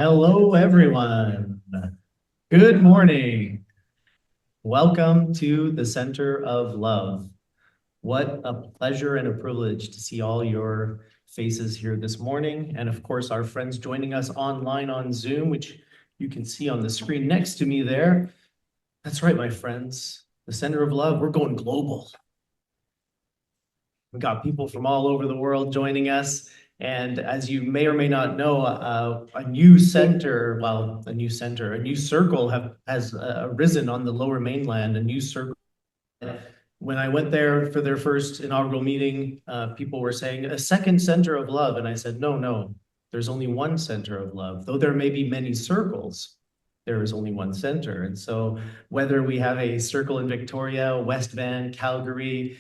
Hello, everyone. Good morning. Welcome to the Center of Love. What a pleasure and a privilege to see all your faces here this morning. And of course, our friends joining us online on Zoom, which you can see on the screen next to me there. That's right, my friends. The Center of Love, we're going global. We've got people from all over the world joining us. And as you may or may not know, a new circle has arisen on the Lower Mainland, a new circle. When I went there for their first inaugural meeting, people were saying a second center of love. And I said, no, there's only one center of love. Though there may be many circles, there is only one center. And so whether we have a circle in Victoria, West Van, Calgary,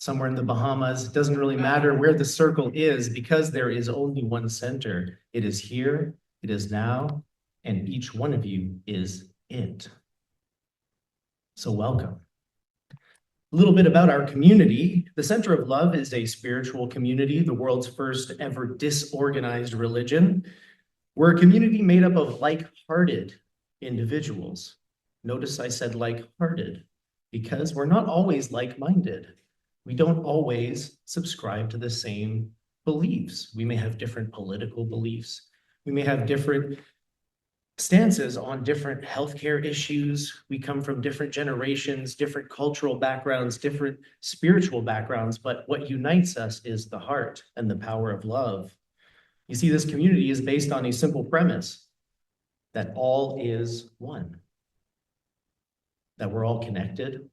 somewhere in the Bahamas, it doesn't really matter where the circle is because there is only one center. It is here, it is now, and each one of you is it. So welcome. A little bit about our community. The Center of Love is a spiritual community, the world's first ever disorganized religion. We're a community made up of like-hearted individuals. Notice I said like-hearted because we're not always like-minded. We don't always subscribe to the same beliefs. We may have different political beliefs. We may have different stances on different healthcare issues. We come from different generations, different cultural backgrounds, different spiritual backgrounds, but what unites us is the heart and the power of love. You see, this community is based on a simple premise that all is one, that we're all connected,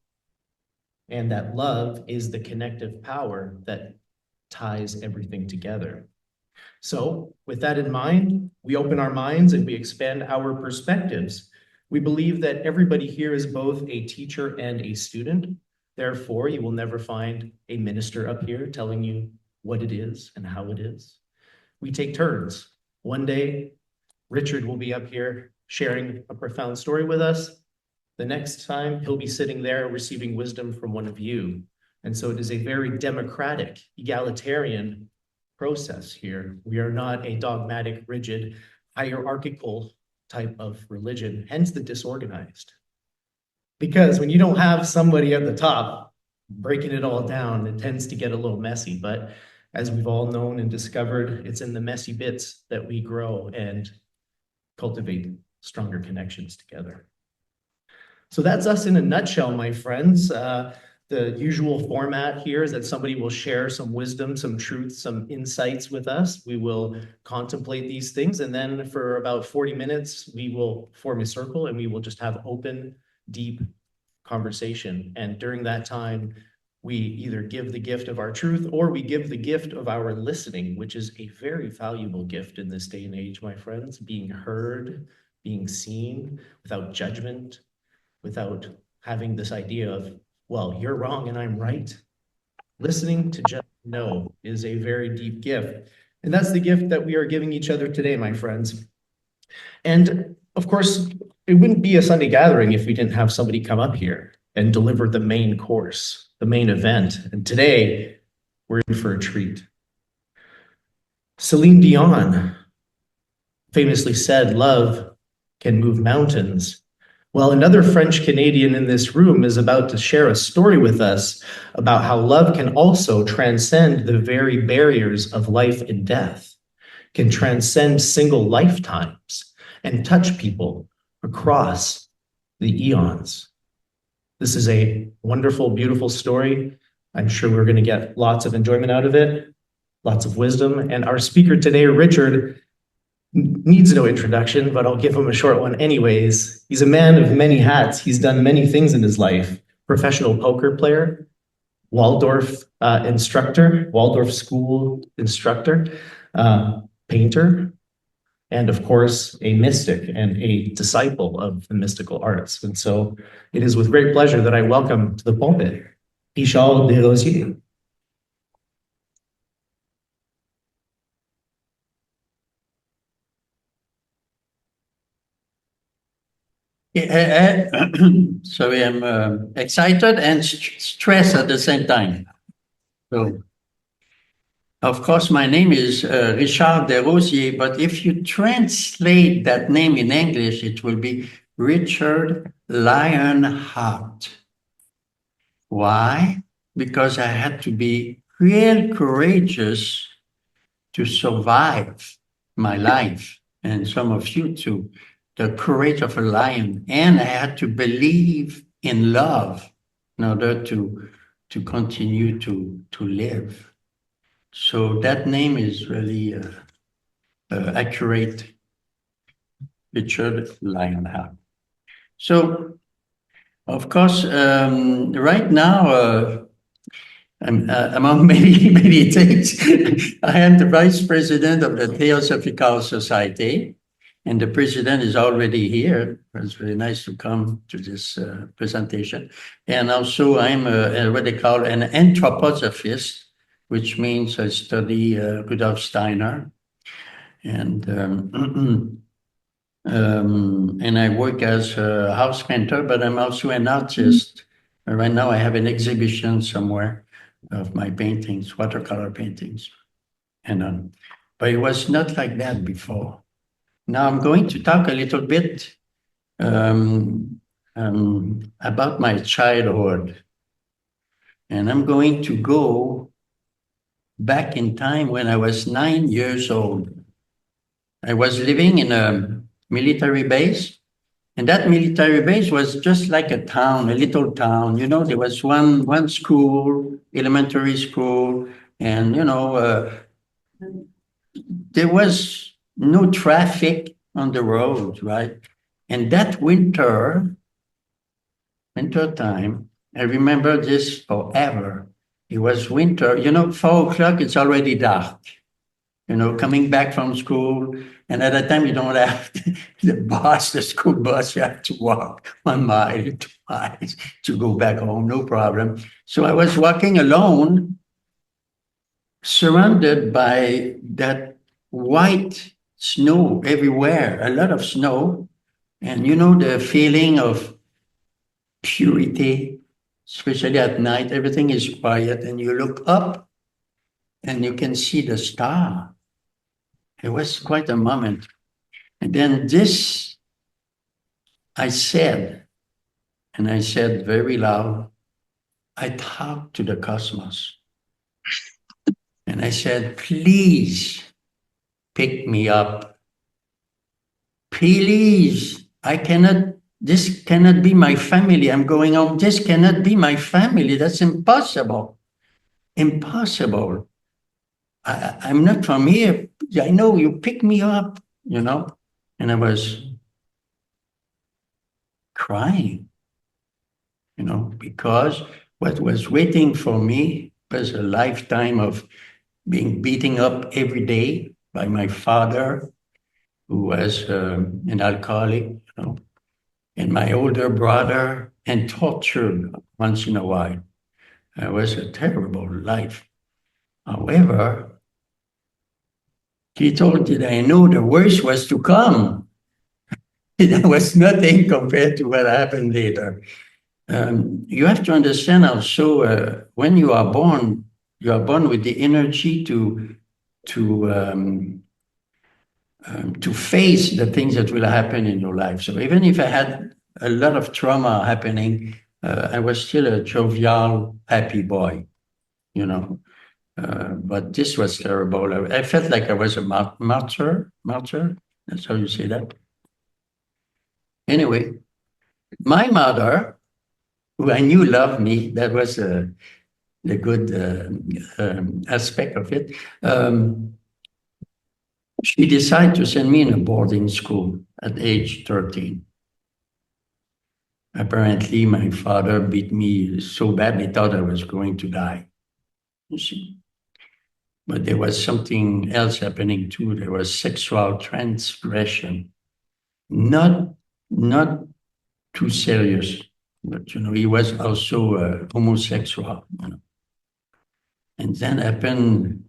and that love is the connective power that ties everything together. So with that in mind, we open our minds and we expand our perspectives. We believe that everybody here is both a teacher and a student. Therefore, you will never find a minister up here telling you what it is and how it is. We take turns. One day, Richard will be up here sharing a profound story with us. The next time, he'll be sitting there receiving wisdom from one of you. And so it is a very democratic, egalitarian process here. We are not a dogmatic, rigid, hierarchical type of religion, hence the disorganized. Because when you don't have somebody at the top breaking it all down, it tends to get a little messy. But as we've all known and discovered, it's in the messy bits that we grow and cultivate stronger connections together. So that's us in a nutshell, my friends. The usual format here is that somebody will share some wisdom, some truth, some insights with us. We will contemplate these things. And then for about 40 minutes, we will form a circle and we will just have open, deep conversation. And during that time, we either give the gift of our truth or we give the gift of our listening, which is a very valuable gift in this day and age, my friends. Being heard, being seen without judgment, without having this idea of, well, you're wrong and I'm right. Listening to just know is a very deep gift. And that's the gift that we are giving each other today, my friends. And of course, it wouldn't be a Sunday gathering if we didn't have somebody come up here and deliver the main course, the main event. And today, we're in for a treat. Celine Dion famously said, "Love can move mountains." Well, another French Canadian in this room is about to share a story with us about how love can also transcend the very barriers of life and death, can transcend single lifetimes and touch people across the eons. This is a wonderful, beautiful story. I'm sure we're going to get lots of enjoyment out of it, lots of wisdom. And our speaker today, Richard, needs no introduction, but I'll give him a short one anyways. He's a man of many hats. He's done many things in his life. Professional poker player, Waldorf instructor, Waldorf school instructor, painter, and of course, a mystic and a disciple of the mystical arts. And so it is with great pleasure that I welcome to the pulpit, Michel Desrosiers. Sorry, I'm excited and stressed at the same time. So Of course, my name is Richard Desrosiers, but if you translate that name in English, it will be Richard Lionheart. Why? Because I had to be real courageous to survive my life, and some of you too. The courage of a lion, and I had to believe in love in order to continue to live. So that name is really accurate, Richard Lionheart. So, of course, right now, among many things, I am the vice president of the Theosophical Society, and the president is already here. It's very nice to come to this presentation. And also, I'm what they call an anthroposophist, which means I study Rudolf Steiner. And and I work as a house painter, but I'm also an artist. Right now, I have an exhibition somewhere of my paintings, watercolor paintings. And but it was not like that before. Now I'm going to talk a little bit about my childhood, and I'm going to go back in time when I was 9 years old. I was living in a military base. And that military base was just like a town, a little town. You know, there was one school, elementary school, and there was no traffic on the road, right? And that winter time, I remember this forever. It was winter. 4 o'clock, it's already dark. Coming back from school. And at that time, you don't have the school bus, you have to walk 1 mile, 2 miles to go back home, no problem. So I was walking alone, surrounded by that white snow everywhere, a lot of snow. And the feeling of purity, especially at night, everything is quiet, and you look up and you can see the star. It was quite a moment. And then this, I said, and I said very loud, I talked to the cosmos. And I said, please pick me up. Please, this cannot be my family. I'm going home. This cannot be my family. That's impossible. Impossible. I'm not from here. I know you pick me up, And I was crying, because what was waiting for me was a lifetime of being beaten up every day by my father, who was an alcoholic, and my older brother, and tortured once in a while. It was a terrible life. However, he told me that I knew the worst was to come. That was nothing compared to what happened later. You have to understand also, when you are born with the energy to face the things that will happen in your life. So even if I had a lot of trauma happening, I was still a jovial, happy boy, But this was terrible. I felt like I was a martyr. Martyr? That's how you say that. Anyway, my mother, who I knew loved me, that was the good aspect of it. She decided to send me in a boarding school at age 13. Apparently, my father beat me so bad, he thought I was going to die. You see? But there was something else happening too. There was sexual transgression. Not too serious, but he was also homosexual. And then happened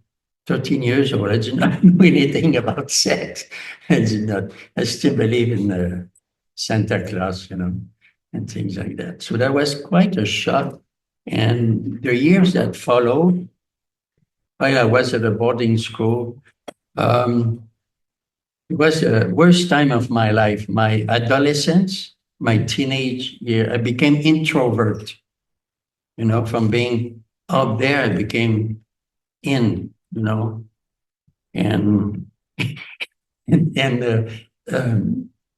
13 years old. I did not know anything about sex. I did not. I still believe in Santa Claus, and things like that. So that was quite a shock. And the years that followed, while I was at a boarding school. Um, it was the worst time of my life. My adolescence, my teenage year, I became introvert. From being out there, I became in. And and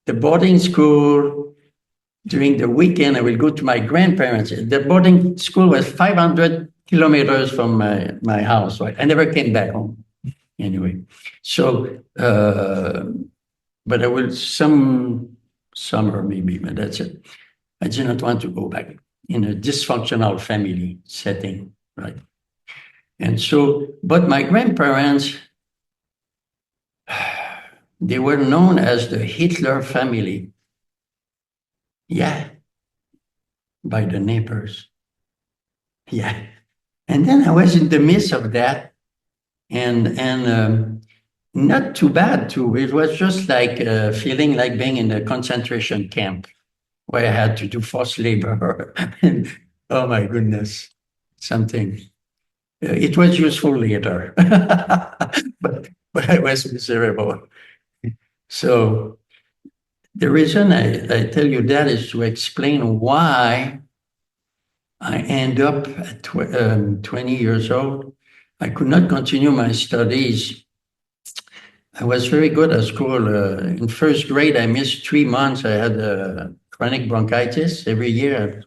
the boarding school during the weekend, I will go to my grandparents. The boarding school was 500 kilometers from my house. Right? I never came back home anyway. So, but I will some summer maybe, but that's it. I did not want to go back in a dysfunctional family setting, right? And so, but my grandparents, they were known as the Hitler family. Yeah, by the neighbors. Yeah. And then I was in the midst of that, and not too bad too. It was just like feeling like being in a concentration camp where I had to do forced labor. And oh my goodness, something. It was useful later, but I was miserable. So the reason I tell you that is to explain why I end up at 20 years old. I could not continue my studies. I was very good at school. In first grade, I missed 3 months. I had chronic bronchitis every year,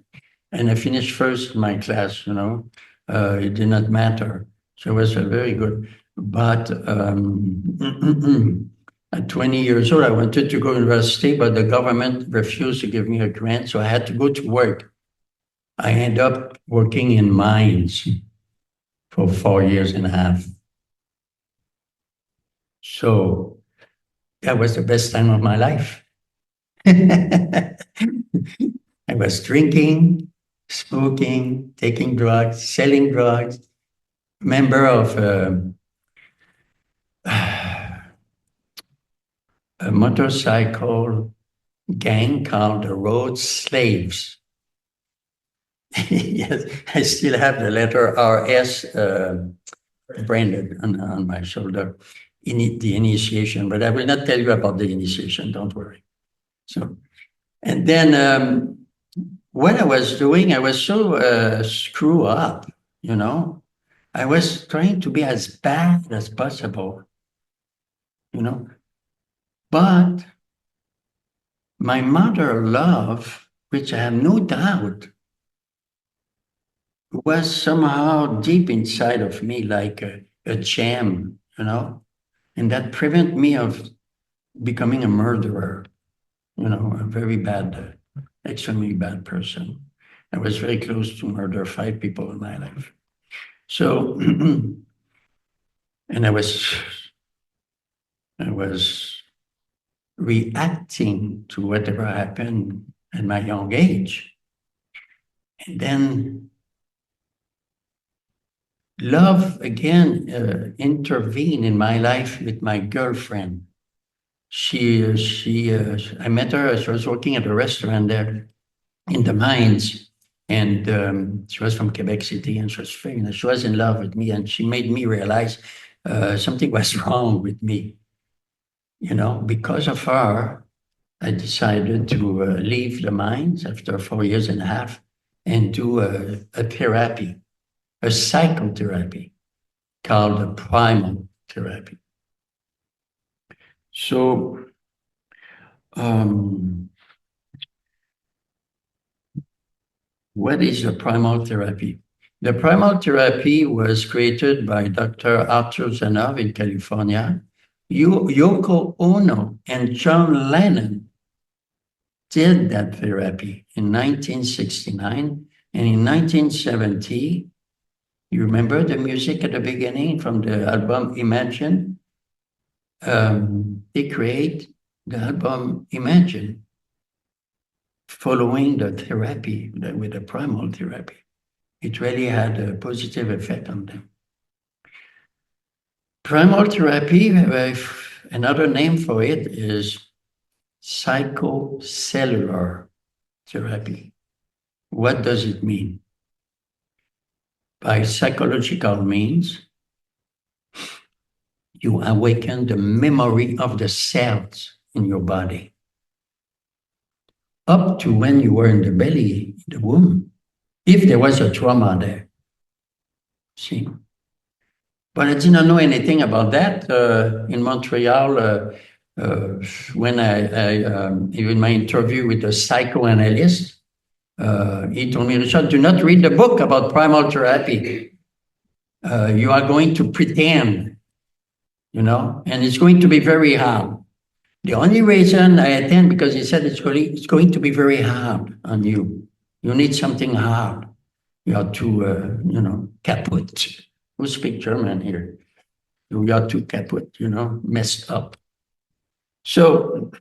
and I finished first in my class. It did not matter. So I was very good. But at 20 years old, I wanted to go to university, but the government refused to give me a grant, so I had to go to work. I ended up working in mines for 4 years and a half. So that was the best time of my life. I was drinking, smoking, taking drugs, selling drugs, member of a motorcycle gang called the Road Slaves. Yes, I still have the letter RS branded on my shoulder in the initiation, but I will not tell you about the initiation, don't worry. So, and then what I was doing, I was so screw up, you know. I was trying to be as bad as possible, you know. But my mother love, which I have no doubt, was somehow deep inside of me, like a gem, and that prevent me of becoming a murderer, a very bad, extremely bad person. I was very close to murder 5 people in my life. So, and I was reacting to whatever happened at my young age. And then love again intervened in my life with my girlfriend. I met her. She was working at a restaurant there in the mines, and she was from Quebec City, and she was very nice. She was in love with me, and she made me realize something was wrong with me. Because of her, I decided to leave the mines after 4 years and a half and do a therapy, a psychotherapy called a primal therapy. So, what is a primal therapy? The primal therapy was created by Dr. Arthur Zanov in California. Yoko Ono and John Lennon did that therapy in 1969. And in 1970, you remember the music at the beginning from the album Imagine? They create the album Imagine following the therapy with the primal therapy. It really had a positive effect on them. Primal therapy, another name for it is psychocellular therapy. What does it mean? By psychological means, you awaken the memory of the cells in your body up to when you were in the belly, the womb, if there was a trauma there. See? But I did not know anything about that in Montreal. Uh, when in my interview with the psychoanalyst, he told me, Richard, do not read the book about primal therapy. You are going to pretend, and it's going to be very hard. The only reason I attend because he said it's going to be very hard on you. You need something hard. You are too, kaput. Who speak German here? You are too kaput, messed up. So,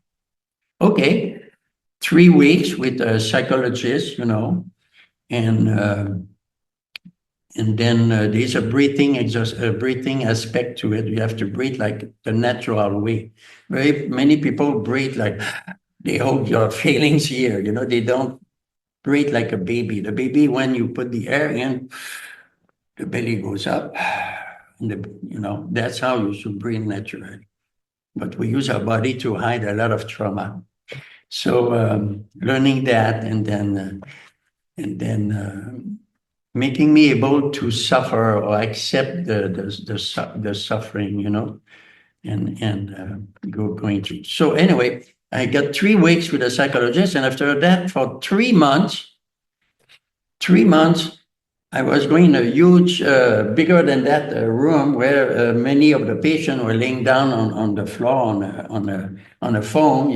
okay, 3 weeks with a psychologist, and then there's a breathing aspect to it. You have to breathe like the natural way. Very many people breathe like they hold your feelings here. They don't breathe like a baby. The baby, when you put the air in, the belly goes up, and that's how you should breathe naturally. But we use our body to hide a lot of trauma. So learning that, and then making me able to suffer or accept the suffering, and going through. So anyway, I got 3 weeks with a psychologist, and after that, for 3 months, I was going in a huge, bigger than that room where many of the patients were laying down on the floor on a foam,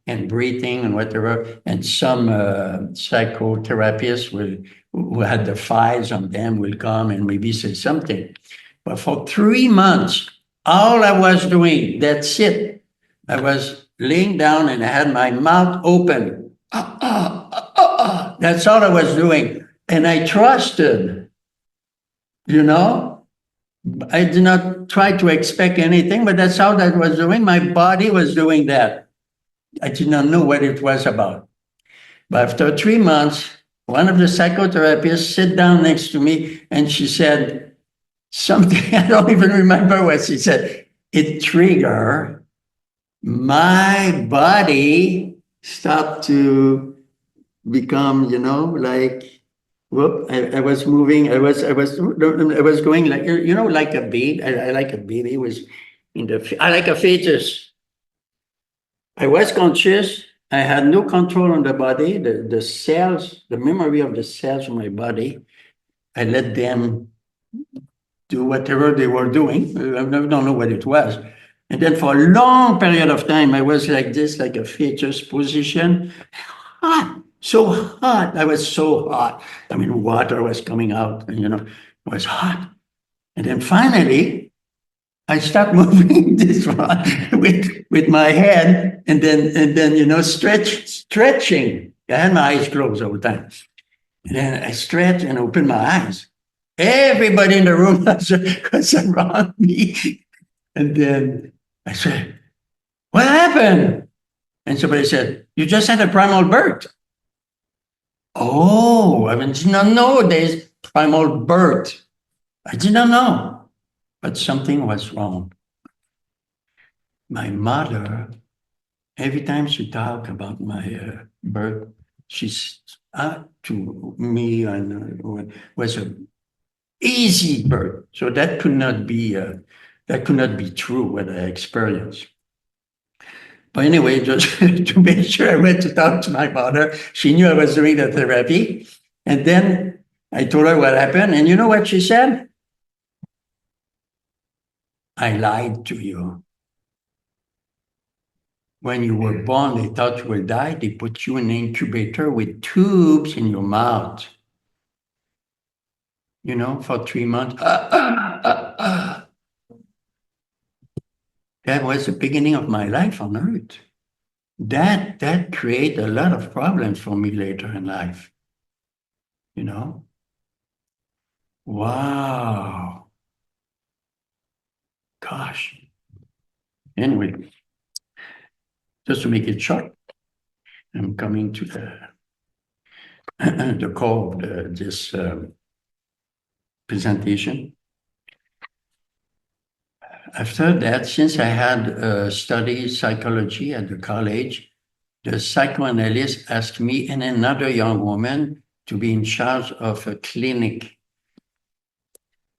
and breathing and whatever. And some psychotherapists who had the files on them will come and maybe say something. But for 3 months, all I was doing, that's it. I was laying down and I had my mouth open. That's all I was doing. And I trusted, you know. I did not try to expect anything, but that's how that was doing. My body was doing that. I did not know what it was about. But after 3 months, one of the psychotherapists sat down next to me and she said something, I don't even remember what she said. It triggered my body start to become, like, whoop, I was moving, I was going like, like a baby. I like a baby was I like a fetus. I was conscious. I had no control on the body, the cells, the memory of the cells of my body. I let them do whatever they were doing. I don't know what it was. And then for a long period of time, I was like this, like a fetus position. Hot, so hot. I was so hot. I mean, water was coming out, and, it was hot. And then finally, I start moving this one with my head, and then stretching. I had my eyes closed all the time. And then I stretch and open my eyes. Everybody in the room was around me. And then I said, "What happened?" And somebody said, "You just had a primal birth." Oh, I did not know there's primal birth. I did not know, but something was wrong. My mother, every time she talked about my birth, she's to me and was a easy birth. So that could not be true what I experienced. But anyway, just to make sure, I went to talk to my mother. She knew I was doing the therapy. And then I told her what happened. And you know what she said? "I lied to you. When you were born, they thought you would die. They put you in an incubator with tubes in your mouth, for 3 months." That was the beginning of my life on earth. That created a lot of problems for me later in life. Wow. Gosh. Anyway, just to make it short, I'm coming to the core of this presentation. After that, since I had studied psychology at the college, the psychoanalyst asked me and another young woman to be in charge of a clinic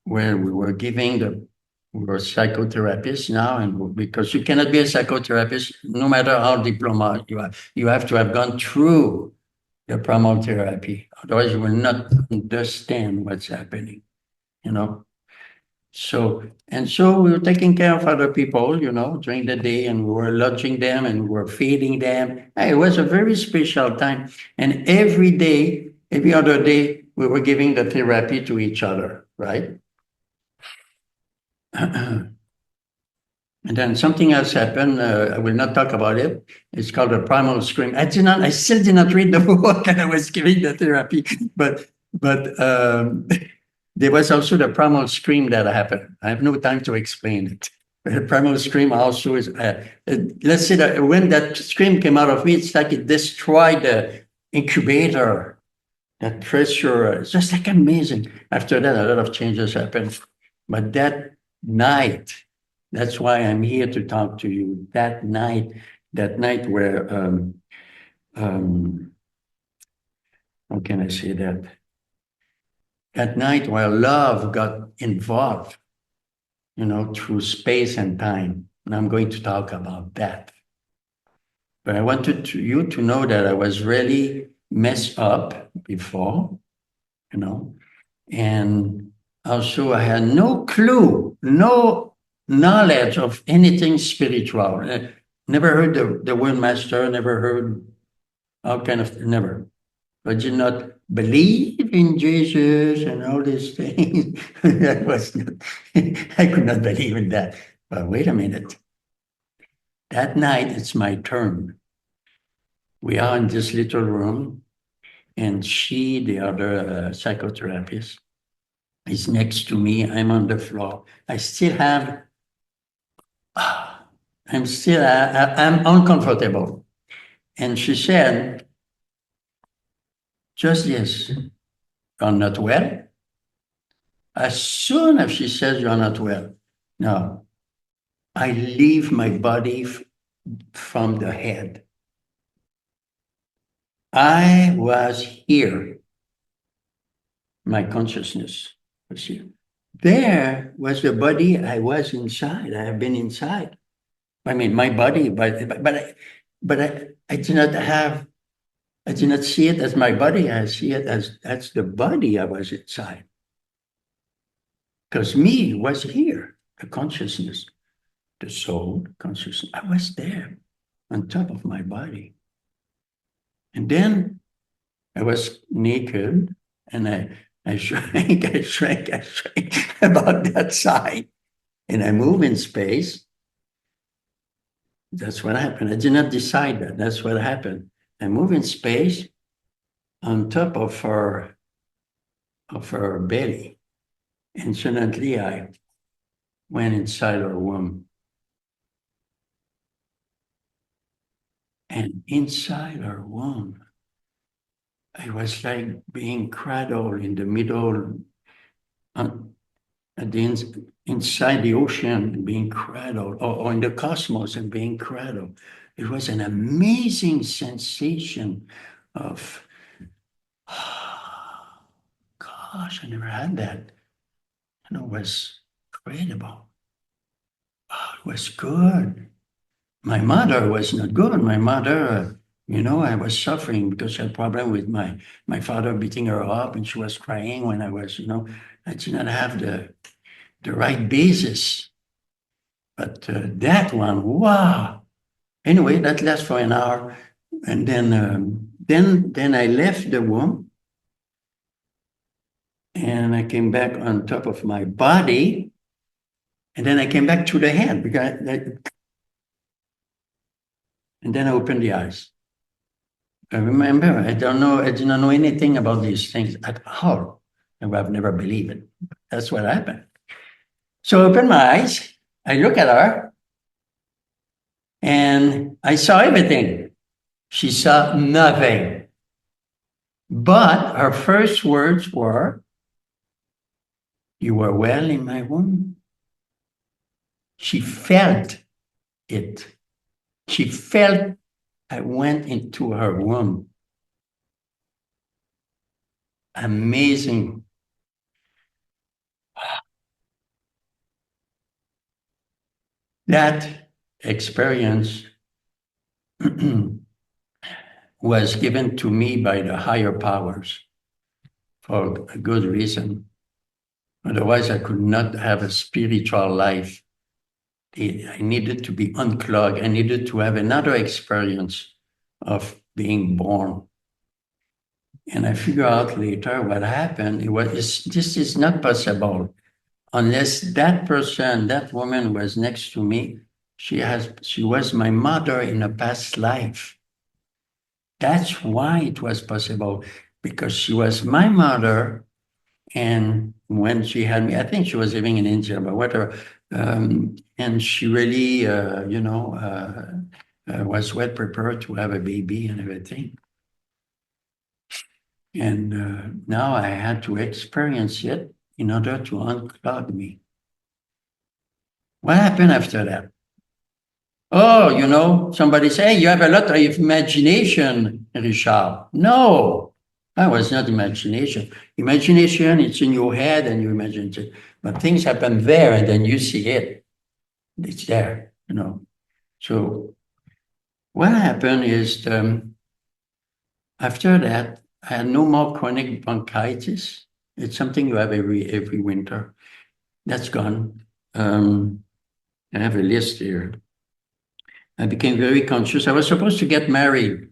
where we were giving we were psychotherapists now, and because you cannot be a psychotherapist no matter how diploma you have to have gone through the primal therapy. Otherwise, you will not understand what's happening, you know. So we were taking care of other people, during the day, and we were lodging them and we were feeding them. It was a very special time. And every day, every other day, we were giving the therapy to each other, right? And then something else happened. I will not talk about it. It's called a primal scream. I still did not read the book, and I was giving the therapy, but there was also the primal scream that happened. I have no time to explain it. The primal scream also is, let's say that when that scream came out of me, it's like it destroyed the incubator, that pressure. It's just like amazing. After that, a lot of changes happened. But that night, that's why I'm here to talk to you. That night where, how can I say that? That night where love got involved, through space and time. And I'm going to talk about that. But I wanted you to know that I was really messed up before, and also I had no clue, no knowledge of anything spiritual. Never heard the word master, never heard all kind of, never. I did not believe in Jesus and all these things. That was not, I could not believe in that. But wait a minute. That night, it's my turn. We are in this little room, and she, the other psychotherapist, is next to me. I'm on the floor. I still have, I'm uncomfortable. And she said, just yes, you're not well. As soon as she says you're not well, no, I leave my body from the head. I was here. My consciousness was here. There was the body I was inside. I have been inside. I mean, my body, but I did not have. I did not see it as my body. I see it as that's the body I was inside. Because me was here, the consciousness, the soul, consciousness. I was there on top of my body. And then I was naked and I shrank, I shrank, I shrank about that side. And I move in space. That's what happened. I did not decide that. That's what happened. I move in space on top of her belly. And suddenly I went inside her womb. And inside her womb, I was like being cradled in the middle, uh, at inside the ocean, being cradled, or in the cosmos and being cradled. It was an amazing sensation of, gosh, I never had that. And it was incredible. Oh, it was good. My mother was not good. My mother, I was suffering because she had a problem with my father beating her up, and she was crying when I was, I did not have the right basis. But that one, wow. Anyway, that lasts for an hour, and then I left the womb, and I came back on top of my body, and then I came back to the head and then I opened the eyes. I remember, I don't know, I did not know anything about these things at all. And I've never believed it. That's what happened. So I opened my eyes, I look at her, and I saw everything. She saw nothing. But her first words were, "You were well in my womb." She felt it. She felt I went into her room. Amazing. That experience was given to me by the higher powers for a good reason. Otherwise, I could not have a spiritual life. I needed to be unclogged. I needed to have another experience of being born. And I figured out later what happened. This is not possible unless that person, that woman was next to me. She was my mother in a past life. That's why it was possible, because she was my mother. And when she had me, I think she was living in India, but whatever. And she really, was well prepared to have a baby and everything. And now I had to experience it in order to unclog me. What happened after that? Oh, somebody say, hey, you have a lot of imagination, Richard. No, that was not imagination. Imagination, it's in your head and you imagine it. But things happen there and then you see it. It's there. So what happened is after that, I had no more chronic bronchitis. It's something you have every winter. That's gone. I have a list here. I became very conscious. I was supposed to get married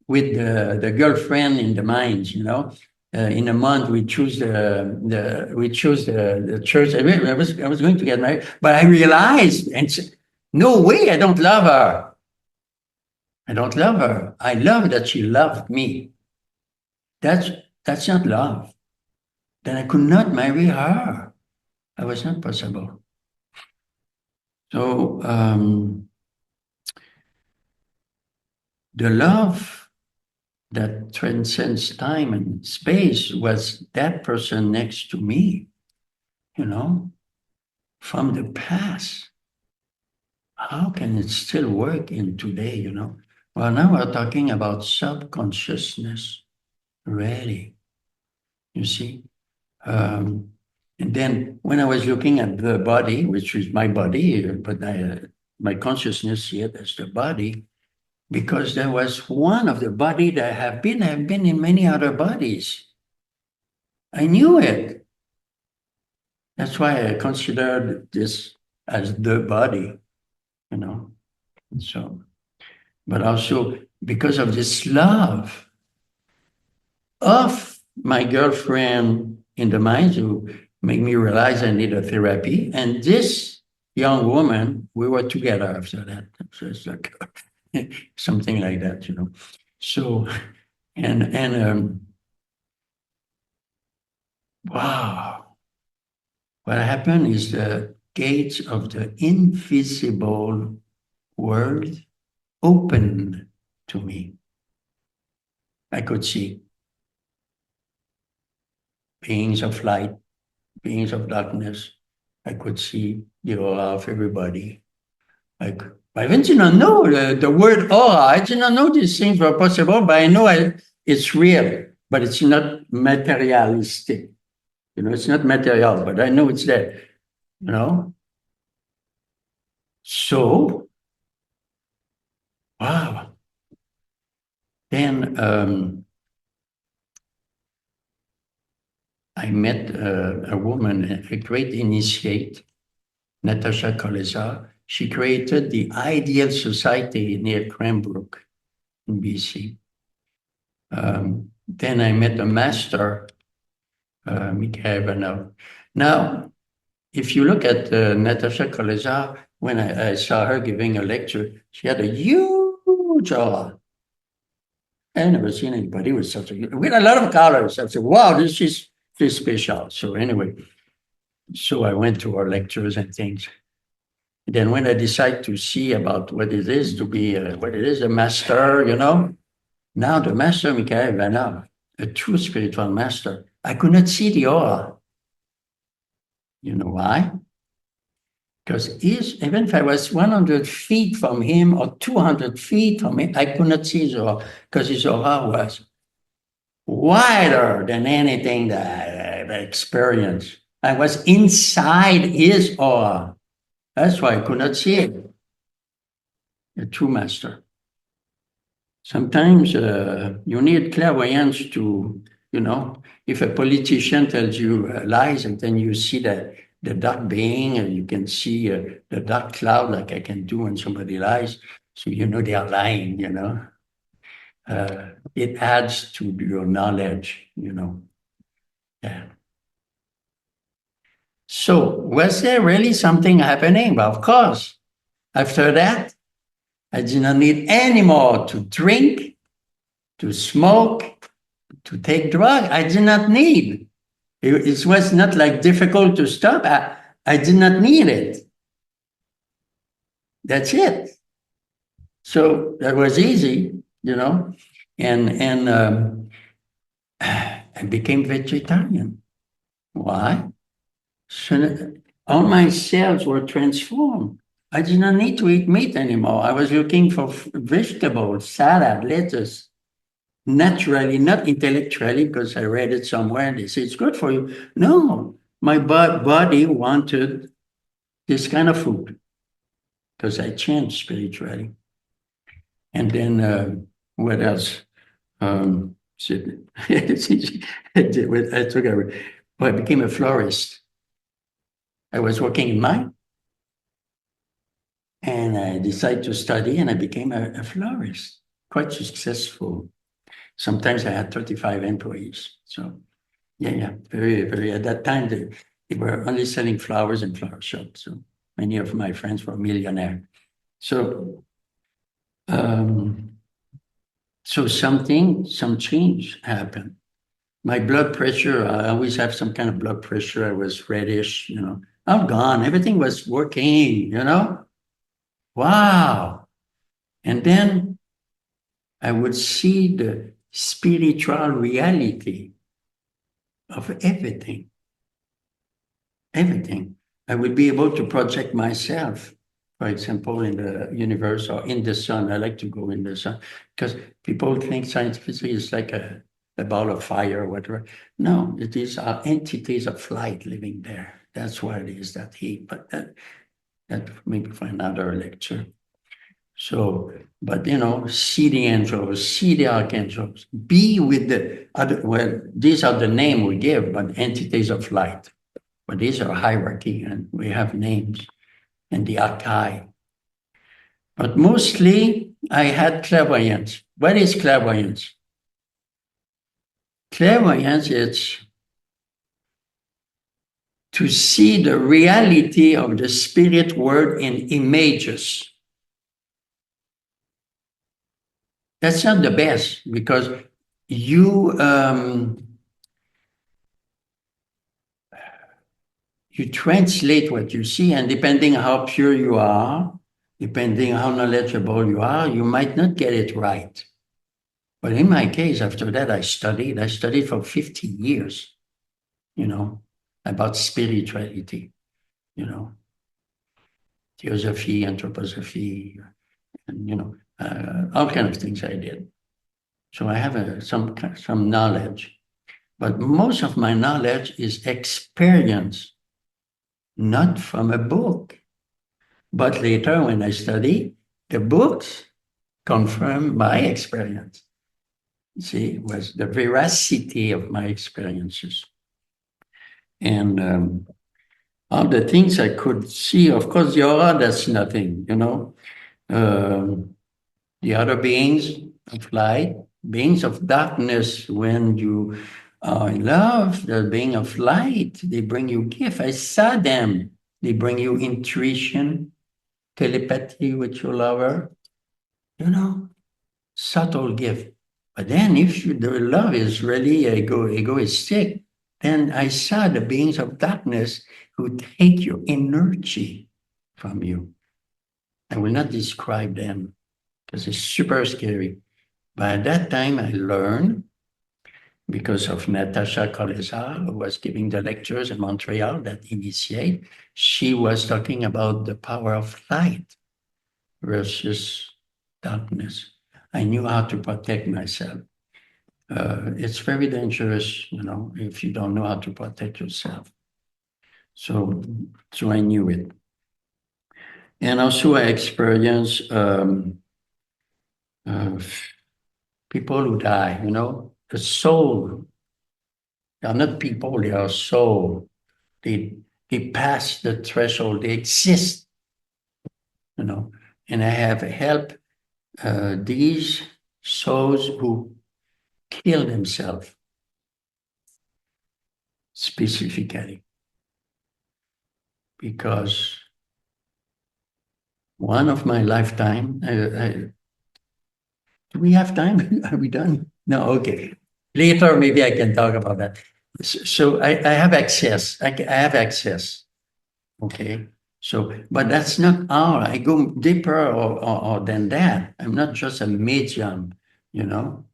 with the girlfriend in the mines. In a month, we choose the church. I was going to get married, but I realized, and said, no way, I don't love her. I don't love her. I love that she loved me. That's not love. Then I could not marry her. That was not possible. So the love that transcends time and space was that person next to me, from the past. How can it still work in today? Well, now we're talking about subconsciousness, really, you see. And then when I was looking at the body, which is my body, but my consciousness see it as the body, because there was one of the body that have been in many other bodies. I knew it. That's why I considered this as the body. So, but also because of this love of my girlfriend in the mines who made me realize I need a therapy. And this young woman, we were together after that. So it's like something like that. So, and wow, what happened is the gates of the invisible world opened to me. I could see beings of light, beings of darkness. I could see the aura of everybody. I did not know the word aura. I did not know these things were possible, but I know it's real, but it's not materialistic. It's not material, but I know it's there. So, wow. Then I met a woman, a great initiate, Natasha Kolesar. She created the Ideal Society near Cranbrook in BC. Then I met a master, Mikhail Ivanov. Now, if you look at Natasha Kolesar, when I saw her giving a lecture, she had a huge aura. I never seen anybody with such with a lot of colors. I said, wow, this is special. So anyway, so I went to her lectures and things. Then when I decide to see about what it is to be, what it is, a master, now the master, Mikhail Ivanov, a true spiritual master, I could not see the aura. You know why? Because even if I was 100 feet from him or 200 feet from him, I could not see his aura because his aura was wider than anything that I experienced. I was inside his aura. That's why I could not see it. A true master. Sometimes you need clairvoyance to, if a politician tells you lies and then you see the dark being and you can see the dark cloud like I can do when somebody lies. So you know they are lying. It adds to your knowledge. Yeah. So was there really something happening? Well, of course. After that, I did not need any more to drink, to smoke, to take drug. I did not need. It was not like difficult to stop. I did not need it. That's it. So that was easy. And I became vegetarian. Why? So all my cells were transformed. I did not need to eat meat anymore. I was looking for vegetables, salad, lettuce, naturally, not intellectually, because I read it somewhere and they say it's good for you. No, my body wanted this kind of food because I changed spiritually. And then what else? I took a, well, I became a florist. I was working in mine and I decided to study and I became a florist, quite successful. Sometimes I had 35 employees. So yeah, very, very. At that time, they were only selling flowers in flower shops. So many of my friends were millionaires. So, um, so some change happened. My blood pressure, I always have some kind of blood pressure. I was reddish. I'm gone. Everything was working. Wow. And then I would see the spiritual reality of everything. Everything. I would be able to project myself, for example, in the universe or in the sun. I like to go in the sun because people think scientifically it's like a ball of fire or whatever. No, it is our entities of light living there. That's why it is that heat. But that maybe for another lecture. So, but see the angels, see the archangels, be with the other. Well, these are the name we give, but entities of light. But these are hierarchy and we have names and the archive. But mostly I had clairvoyance. What is clairvoyance? Clairvoyance is to see the reality of the spirit world in images. That's not the best because you you translate what you see, and depending how pure you are, depending how knowledgeable you are, you might not get it right. But in my case, after that, I studied. I studied for 50 years, about spirituality, you know, theosophy, anthroposophy, and, all kind of things I did. So I have some knowledge, but most of my knowledge is experience, not from a book. But later, when I study, the books confirm my experience. See, it was the veracity of my experiences. And all the things I could see, of course, the aura, that's nothing. The other beings of light, beings of darkness, when you are in love, the being of light, they bring you gift. I saw them. They bring you intuition, telepathy with your lover, subtle gift. But then if the love is really egoistic, then I saw the beings of darkness who take your energy from you. I will not describe them because it's super scary. But at that time, I learned because of Natasha Colezar, who was giving the lectures in Montreal that initiate. She was talking about the power of light versus darkness. I knew how to protect myself. It's very dangerous, if you don't know how to protect yourself. So I knew it. And also I experienced people who die, the soul. They are not people, they are soul. They pass the threshold, they exist, and I have helped these souls who kill themselves specifically because one of my lifetime, do we have time? Are we done? No, okay. Later, maybe I can talk about that. So I have access. I have access. Okay. So, but that's not all. I go deeper or than that. I'm not just a medium, you know.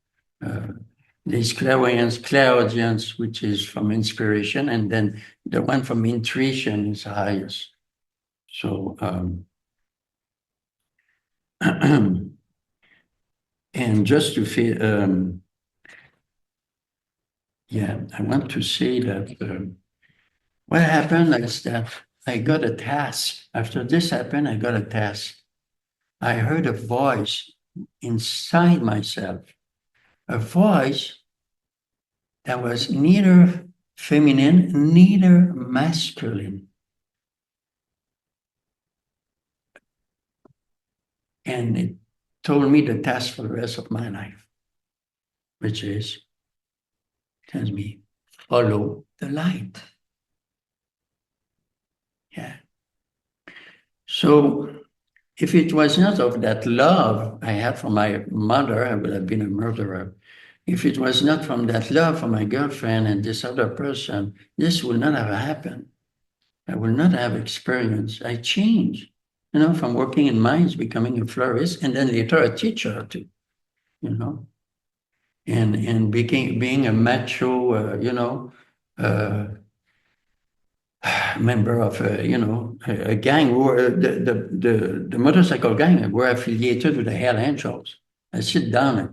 Uh, there's clairaudience, which is from inspiration, and then the one from intuition is highest. So, and just to feel, yeah, I want to say that what happened is that I got a task. After this happened, I got a task. I heard a voice inside myself, a voice that was neither feminine, neither masculine. And it told me the task for the rest of my life, which is, tells me, follow the light. Yeah. So if it was not of that love I had for my mother, I would have been a murderer. If it was not from that love for my girlfriend and this other person, this would not have happened. I will not have experience. I changed, from working in mines, becoming a florist, and then later a teacher too, and being a macho, uh, member of a gang who the motorcycle gang were affiliated with the Hell Angels. I sit down at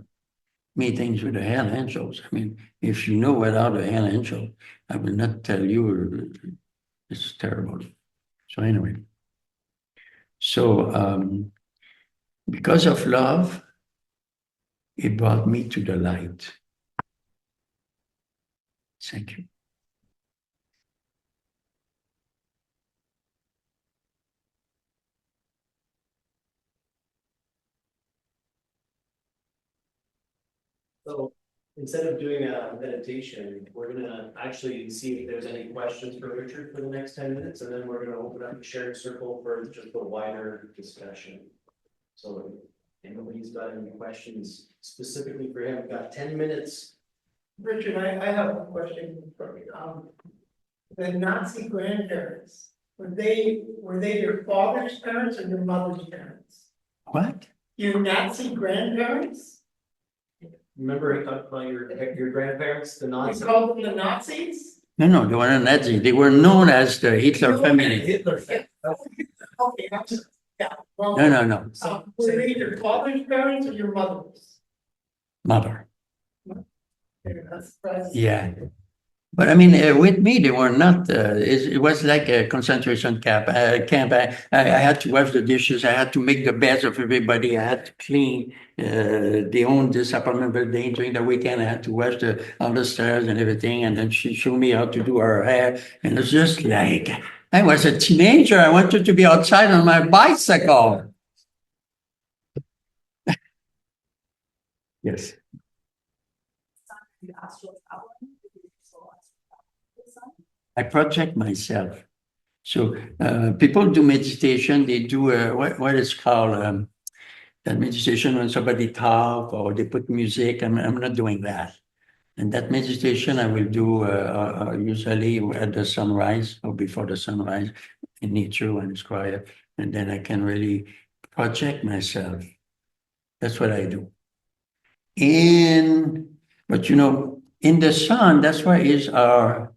meetings with the Hell Angels. I mean, if you know what are the Hell Angels, I will not tell you. It's terrible. So anyway, so because of love, it brought me to the light. Thank you. So instead of doing a meditation, we're gonna actually see if there's any questions for Richard for the next 10 minutes, and then we're gonna open up a shared circle for just a wider discussion. So if anybody's got any questions specifically for him, we've got 10 minutes. Richard, I have a question for you. The Nazi grandparents, were they your father's parents or your mother's parents? What? Your Nazi grandparents? Remember he talked about your grandparents, the You Nazis? called them the Nazis? No, they were not Nazi. They were known as the Hitler family. Hitler. Okay, yeah. Well, No. were they your father's parents or your mother's? Mother. That's Yeah. But I mean, with me, they were not. It was like a concentration camp. I had to wash the dishes. I had to make the beds of everybody. I had to clean. They owned this apartment building during the weekend. I had to wash all the stairs and everything. And then she showed me how to do her hair. And it's just like I was a teenager. I wanted to be outside on my bicycle. Yes. I project myself. So people do meditation. They do what is called that meditation when somebody talk or they put music. I'm not doing that. And that meditation I will do usually at the sunrise or before the sunrise in nature when it's quiet. And then I can really project myself. That's what I do. But In the sun, that's why is our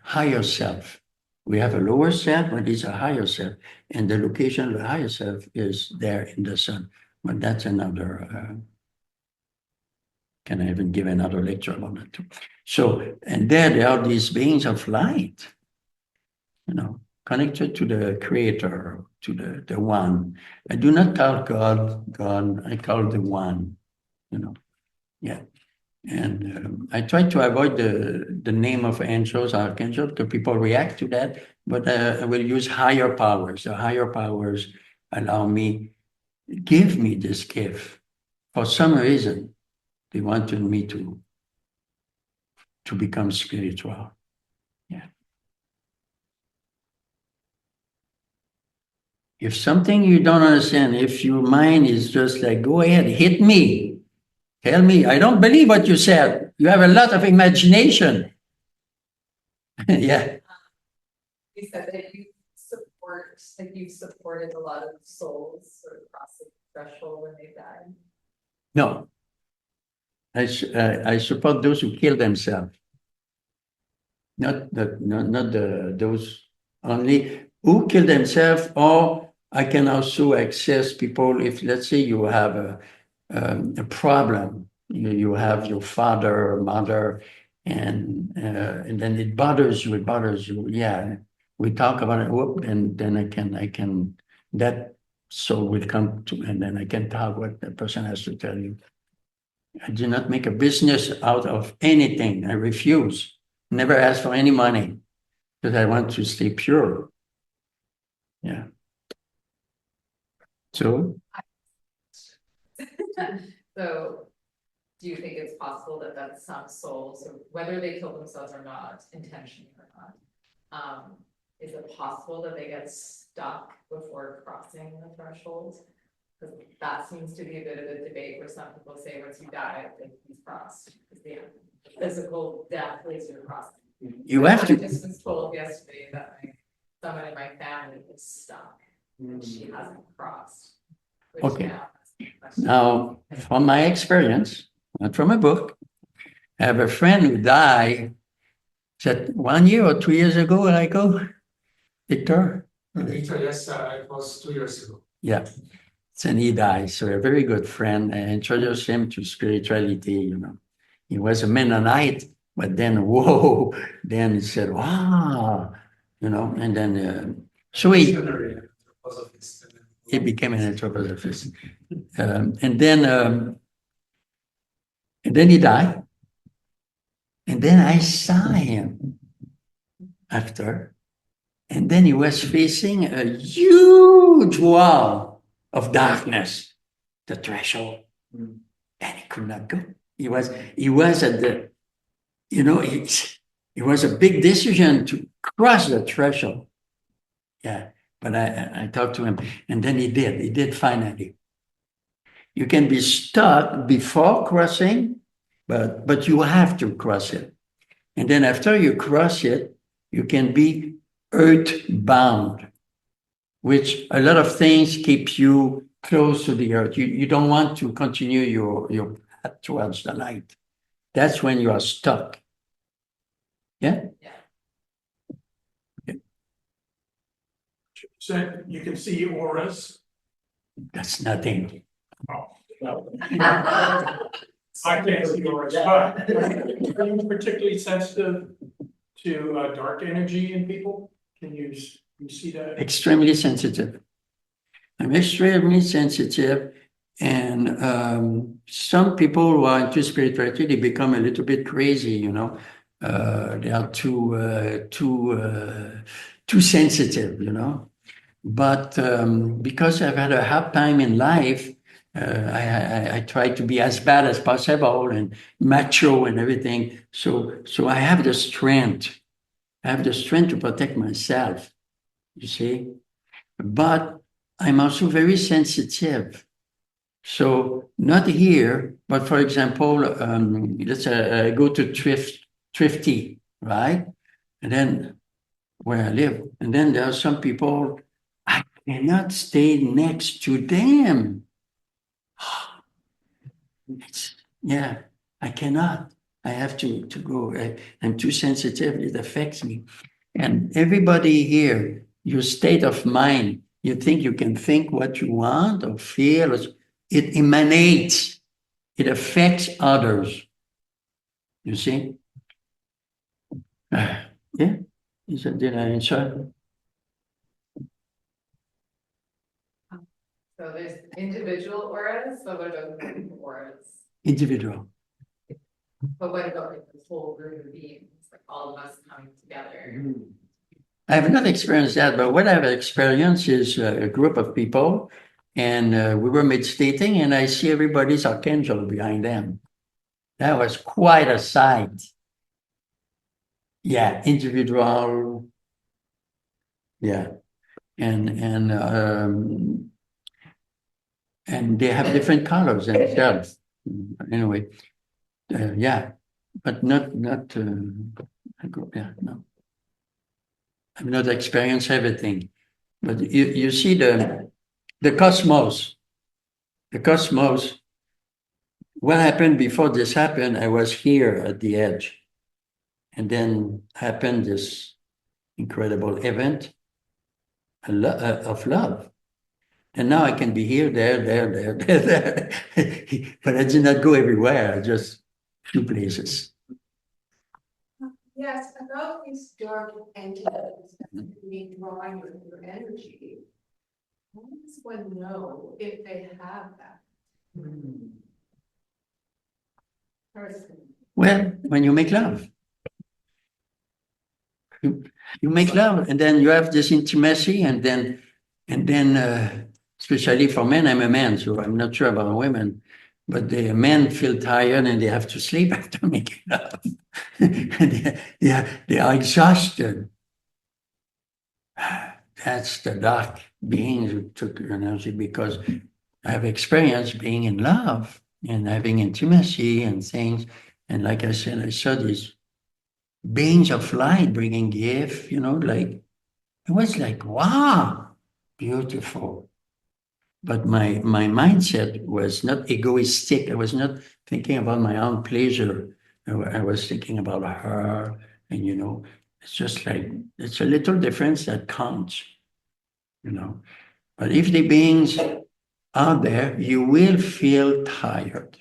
higher self. We have a lower self, but it's a higher self. And the location of the higher self is there in the sun. But that's another, can I even give another lecture about that too? So, and there are these beings of light, connected to the creator, to the one. I do not call God, I call the one, yeah. And I try to avoid the name of angels, archangels, because people react to that, but I will use higher powers. The higher powers give me this gift. For some reason, they wanted me to become spiritual. Yeah. If something you don't understand, if your mind is just like, go ahead, hit me, tell me, I don't believe what you said. You have a lot of imagination. Yeah. You said that you've supported a lot of souls sort of cross the threshold when they died. No, I support those who kill themselves. Not those only who kill themselves, or I can also access people if, let's say, you have a problem. You have your father or mother, and then it bothers you. It bothers you. Yeah, we talk about it. Whoop, and then I can that soul will come to, and then I can talk what the person has to tell you. I do not make a business out of anything. I refuse. Never ask for any money because I want to stay pure. Yeah. So So do you think it's possible that some souls, so whether they kill themselves or not, intentionally or not, is it possible that they get stuck before crossing the threshold? Because that seems to be a bit of a debate where some people say once you die, I think he's crossed. Because the physical death leads you to crossing. you have I to. just was told yesterday that someone in my family is stuck and she hasn't crossed. which Okay. now has a question. Now, from my experience, not from a book, I have a friend who died. Said 1 year or 2 years ago, I go, Victor. Victor, yes, it was 2 years ago. Yeah. And he died. So a very good friend. I introduced him to spirituality, He was a Mennonite, but then, whoa, then he said, wow, and then, so he became an anthroposophist. And then he died. And then I saw him after. And then he was facing a huge wall of darkness, the threshold. And he could not go. He was at the, it was a big decision to cross the threshold. Yeah. But I talked to him, and then he did finally. You can be stuck before crossing, but you have to cross it. And then after you cross it, you can be earth-bound, which a lot of things keep you close to the earth. You don't want to continue your path towards the light. That's when you are stuck. Yeah? So you can see auras. That's nothing. I can't see auras, but are you particularly sensitive to dark energy in people? Can you see that? Extremely sensitive. I'm extremely sensitive. And some people who are into spirituality, they become a little bit crazy, they are too sensitive, But because I've had a hard time in life, I try to be as bad as possible and macho and everything. So I have the strength. I have the strength to protect myself, you see. But I'm also very sensitive. So not here, but for example, let's go to Thrifty, right? And then where I live, and then there are some people, I cannot stay next to them. Yeah. I cannot. I have to go. I'm too sensitive. It affects me. And everybody here, your state of mind, you think you can think what you want or feel, it emanates, it affects others. You see? Yeah. Did I answer? So there's individual auras, so what about group auras? Individual. But what about like this whole group of beings, like all of us coming together? I have not experienced that, but what I've experienced is a group of people, and we were meditating, and I see everybody's archangel behind them. That was quite a sight. Yeah, individual. Yeah, and they have different colors themselves. Anyway, yeah, but not yeah, no. I've not experienced everything, but you see the cosmos. The cosmos. What happened before this happened? I was here at the edge, and then happened this incredible event of love. And now I can be here, there. But I did not go everywhere, just few places. Yes, about these dark entities that can be drawing with your energy. How does one know if they have that person? Well, when you make love, you make love, and then you have this intimacy, and then especially for men, I'm a man, so I'm not sure about women, but the men feel tired and they have to sleep after making love. They are exhausted. That's the dark beings who took your energy, because I have experienced being in love and having intimacy and things. And like I said, I saw these beings of light bringing gift, like it was like, wow, beautiful. But my mindset was not egoistic. I was not thinking about my own pleasure. I was thinking about her. And, it's just like, it's a little difference that counts, But if the beings are there, you will feel tired.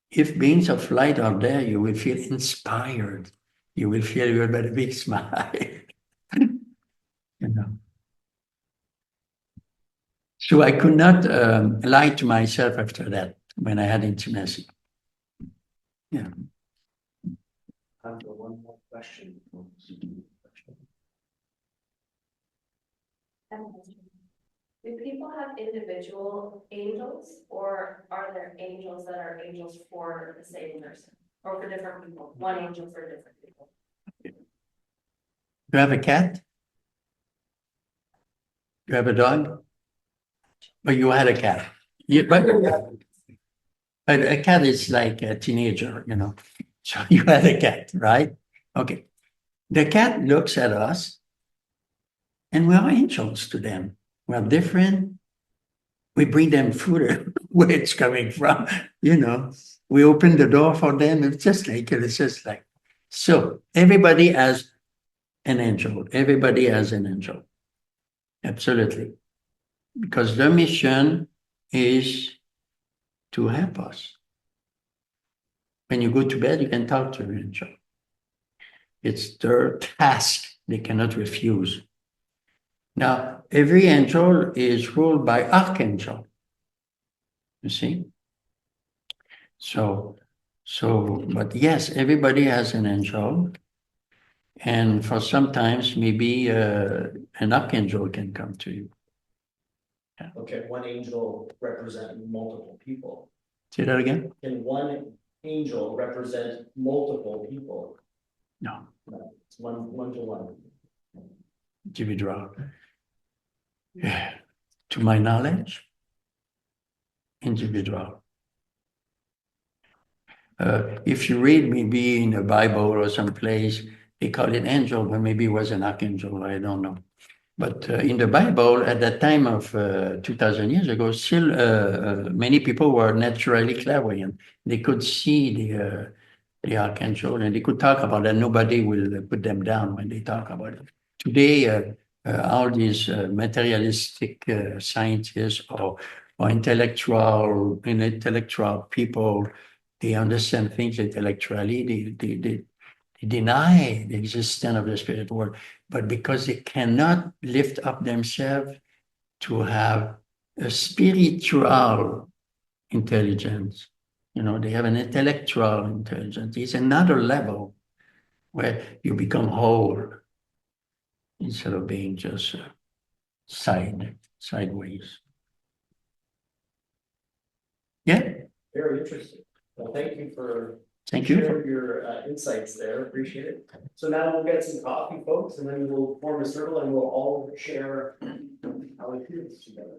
If beings of light are there, you will feel inspired. You will feel you have a big smile. you know. So I could not lie to myself after that when I had intimacy. Yeah. Time for one more question. Do people have individual angels, or are there angels that are angels for the same person or for different people? One angel for different people. You have a cat? You have a dog? But you had a cat. But a cat is like a teenager, So you had a cat, right? Okay. The cat looks at us and we are angels to them. We're different. We bring them food where it's coming from, We open the door for them. It's just like, so everybody has an angel. Everybody has an angel. Absolutely. Because their mission is to help us. When you go to bed, you can talk to your angel. It's their task. They cannot refuse. Now, every angel is ruled by archangel. You see? But yes, everybody has an angel. And for sometimes, maybe an archangel can come to you. Okay, one angel represent multiple people. Say that again? Can one angel represent multiple people? No. No, it's one to one. Individual. Yeah. To my knowledge, individual. If you read maybe in the Bible or someplace, they call it angel, but maybe it was an archangel, I don't know. But in the Bible, at that time of 2000 years ago, still many people were naturally clairvoyant. They could see the archangel, and they could talk about it. Nobody will put them down when they talk about it. Today, all these materialistic scientists or intellectual people, they understand things intellectually. They deny the existence of the spirit world, but because they cannot lift up themselves to have a spiritual intelligence. They have an intellectual intelligence. It's another level where you become whole instead of being just sideways. Yeah, Very interesting. Well, thank you for thank you. sharing your insights there. Appreciate it. So now we'll get some coffee, folks, and then we'll form a circle and we'll all share our experiences together.